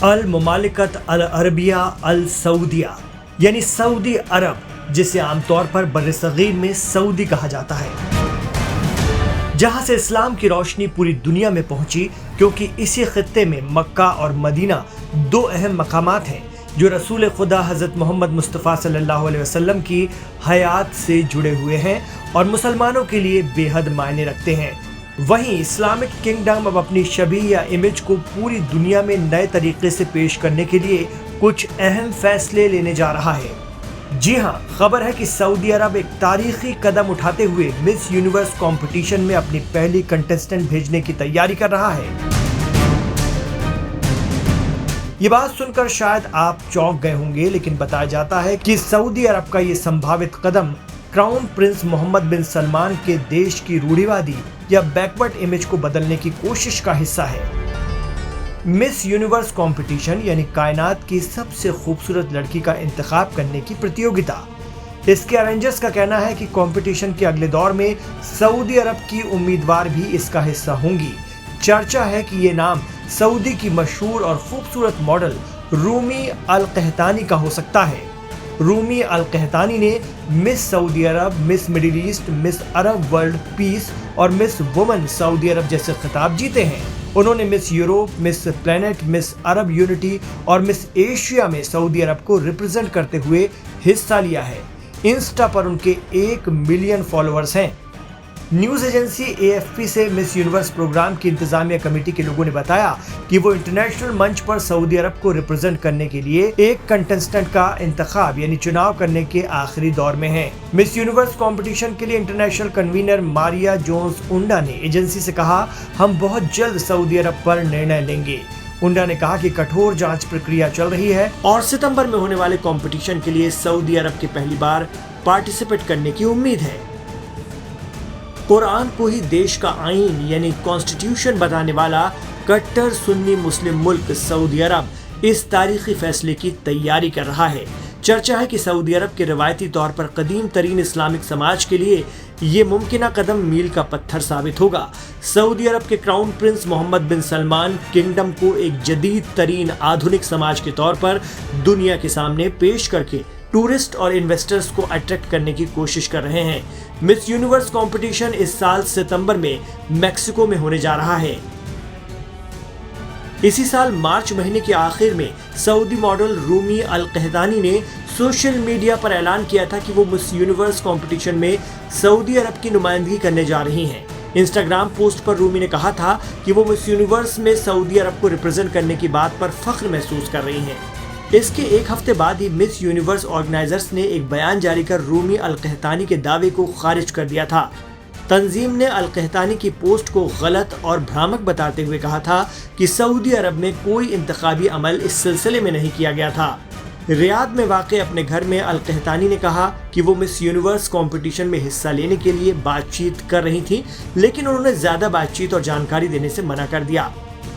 अल मुमालिकत अल Arabia अल सऊदिया यानी Saudi अरब, जिसे आमतौर पर बर्र-ए-सग़ीर में सऊदी कहा जाता है, जहां से इस्लाम की रोशनी पूरी दुनिया में पहुंची, क्योंकि इसी खित्ते में मक्का और मदीना दो अहम मकामात हैं जो रसूल खुदा हज़रत मोहम्मद मुस्तफ़ा सल्लल्लाहु अलैहि वसल्लम की हयात से जुड़े हुए हैं और मुसलमानों के लिए बेहद मायने रखते हैं। वहीं इस्लामिक किंगडम अब अपनी शबीह या इमेज को पूरी दुनिया में नए तरीके से पेश करने के लिए कुछ अहम फैसले लेने जा रहा है। जी हां, खबर है कि सऊदी अरब एक तारीखी कदम उठाते हुए मिस यूनिवर्स कंपटीशन में अपनी पहली कंटेस्टेंट भेजने की तैयारी कर रहा है। ये बात सुनकर शायद आप चौंक गए होंगे, लेकिन बताया जाता है कि सऊदी अरब का ये संभावित कदम क्राउन प्रिंस मोहम्मद बिन सलमान के देश की रूढ़िवादी या बैकवर्ड इमेज को बदलने की कोशिश का हिस्सा है। मिस यूनिवर्स कंपटीशन यानी कायनात की सबसे खूबसूरत लड़की का इंतखाब करने की प्रतियोगिता। इसके अरेंजर्स का कहना है कि कंपटीशन के अगले दौर में सऊदी अरब की उम्मीदवार भी इसका हिस्सा होंगी। चर्चा है कि ये नाम सऊदी की मशहूर और खूबसूरत मॉडल रूमी अल कहतानी का हो सकता है। रूमी अल कहतानी ने Miss Saudi Arab, Miss Middle East, Miss Arab World Peace और मिस वुमन सऊदी अरब जैसे खिताब जीते हैं। उन्होंने Miss Europe, Miss Planet, Miss Arab Unity और मिस एशिया में सऊदी अरब को रिप्रेजेंट करते हुए हिस्सा लिया है। इंस्टा पर उनके 1 मिलियन फॉलोअर्स हैं। न्यूज एजेंसी AFP से मिस यूनिवर्स प्रोग्राम की इंतजामिया कमेटी के लोगों ने बताया कि वो इंटरनेशनल मंच पर सऊदी अरब को रिप्रेजेंट करने के लिए एक कंटेस्टेंट का इंतखाब यानी चुनाव करने के आखिरी दौर में हैं। मिस यूनिवर्स कंपटीशन के लिए इंटरनेशनल कन्वीनर मारिया जोन्स उंडा ने एजेंसी से कहा, हम बहुत जल्द सऊदी अरब पर निर्णय लेंगे। उंडा ने कहा कि कठोर जांच प्रक्रिया चल रही है और सितंबर में होने वाले कंपटीशन के लिए सऊदी अरब के पहली बार पार्टिसिपेट करने की उम्मीद है। कुरान को ही देश का आईन यानी कॉन्स्टिट्यूशन बताने वाला कट्टर सुन्नी मुस्लिम मुल्क सऊदी अरब इस तारीखी फैसले की तैयारी कर रहा है। चर्चा है कि सऊदी अरब के रवायती तौर पर कदीम तरीन इस्लामिक समाज के लिए ये मुमकिन कदम मील का पत्थर साबित होगा। सऊदी अरब के क्राउन प्रिंस मोहम्मद बिन सलमान किंगडम को एक जदीद तरीन आधुनिक समाज के तौर पर दुनिया के सामने पेश करके टूरिस्ट और इन्वेस्टर्स को अट्रैक्ट करने की कोशिश कर रहे हैं। मिस यूनिवर्स कंपटीशन इस साल सितंबर में मैक्सिको में होने जा रहा है। इसी साल मार्च महीने के आखिर में Saudi model Rumi Al Qahtani ने सोशल मीडिया पर ऐलान किया था कि वो मिस यूनिवर्स कंपटीशन में सऊदी अरब की नुमाइंदगी करने जा रही हैं। इंस्टाग्राम पोस्ट पर रूमी ने कहा था कि वो मिस यूनिवर्स में सऊदी अरब को रिप्रेजेंट करने की बात पर फख्र महसूस कर रही हैं। इसके एक हफ्ते बाद ही मिस यूनिवर्स ऑर्गेनाइजर्स ने एक बयान जारी कर रूमी अल कहतानी के दावे को खारिज कर दिया था। तंजीम ने अल कहतानी की पोस्ट को गलत और भ्रामक बताते हुए कहा था कि सऊदी अरब में कोई इंतखाबी अमल इस सिलसिले में नहीं किया गया था। रियाद में वाक़ अपने घर में अल कहतानी ने कहा कि वो मिस यूनिवर्स कंपटीशन में हिस्सा लेने के लिए बातचीत कर रही थी, लेकिन उन्होंने ज़्यादा बातचीत और जानकारी देने से मना कर दिया।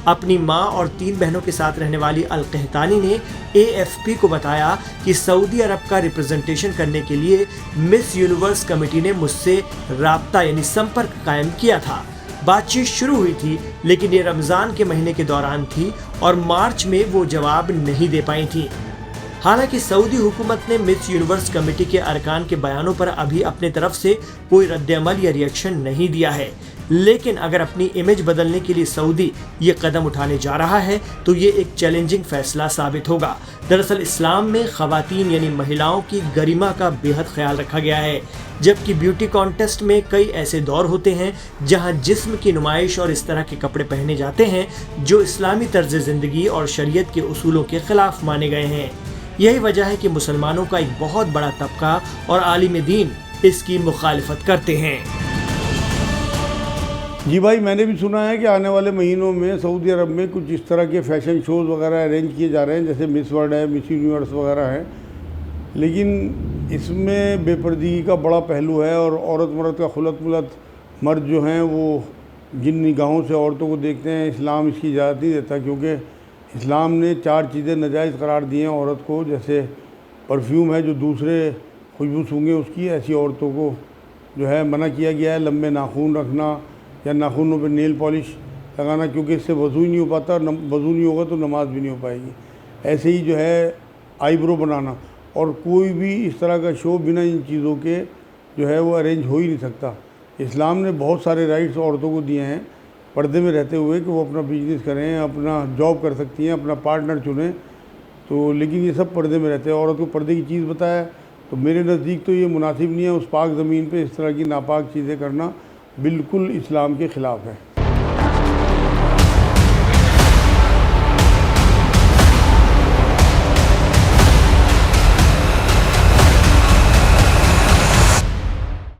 अपनी मां और 3 बहनों के साथ रहने वाली अल कहतानी ने AFP को बताया कि सऊदी अरब का रिप्रेजेंटेशन करने के लिए मिस यूनिवर्स कमेटी ने मुझसे राब्ता यानी संपर्क कायम किया था। बातचीत शुरू हुई थी, लेकिन ये रमज़ान के महीने के दौरान थी और मार्च में वो जवाब नहीं दे पाई थी। हालांकि सऊदी हुकूमत ने मिस यूनिवर्स कमेटी के अरकान के बयानों पर अभी अपने तरफ से कोई रद्द-ए-अमल या रिएक्शन नहीं दिया है, लेकिन अगर अपनी इमेज बदलने के लिए सऊदी ये कदम उठाने जा रहा है तो ये एक चैलेंजिंग फैसला साबित होगा। दरअसल इस्लाम में ख़वातीन यानी महिलाओं की गरिमा का बेहद ख्याल रखा गया है, जबकि ब्यूटी कॉन्टेस्ट में कई ऐसे दौर होते हैं जहां जिस्म की नुमाइश और इस तरह के कपड़े पहने जाते हैं जो इस्लामी तर्ज ज़िंदगी और शरीयत के उसूलों के खिलाफ माने गए हैं। यही वजह है कि मुसलमानों का एक बहुत बड़ा तबका और आलिम दीन इसकी मुखालिफत करते हैं। जी भाई, मैंने भी सुना है कि आने वाले महीनों में सऊदी अरब में कुछ इस तरह के फैशन शोज़ वगैरह अरेंज किए जा रहे हैं, जैसे मिस वर्ल्ड है, मिस यूनिवर्स वगैरह है। लेकिन इसमें बेपर्दगी का बड़ा पहलू है और औरत मर्द का खुलत मुलत, मर्द जो हैं वो जिन निगाहों से औरतों को देखते हैं, इस्लाम इसकी इजाज़त नहीं देता, क्योंकि इस्लाम ने 4 चीज़ें नाजायज़ करार दी हैं औरत को, जैसे परफ्यूम है जो दूसरे खुशबू सूंघें उसकी, ऐसी औरतों को जो है मना किया गया है। लंबे नाखून रखना या नाखूनों पर नेल पॉलिश लगाना, क्योंकि इससे वज़ू ही नहीं हो पाता, वज़ू नहीं होगा तो नमाज भी नहीं हो पाएगी। ऐसे ही जो है आईब्रो बनाना, और कोई भी इस तरह का शो बिना इन चीज़ों के जो है वो अरेंज हो ही नहीं सकता। इस्लाम ने बहुत सारे राइट्स औरतों को दिए हैं पर्दे में रहते हुए कि वो अपना बिजनेस करें, अपना जॉब कर सकती हैं, अपना पार्टनर चुनें, तो लेकिन ये सब पर्दे में रहते हैं। औरत को पर्दे की चीज़ बताया, तो मेरे नज़दीक तो ये मुनासिब नहीं है। उस पाक ज़मीन पे इस तरह की नापाक चीज़ें करना बिल्कुल इस्लाम के ख़िलाफ़ है।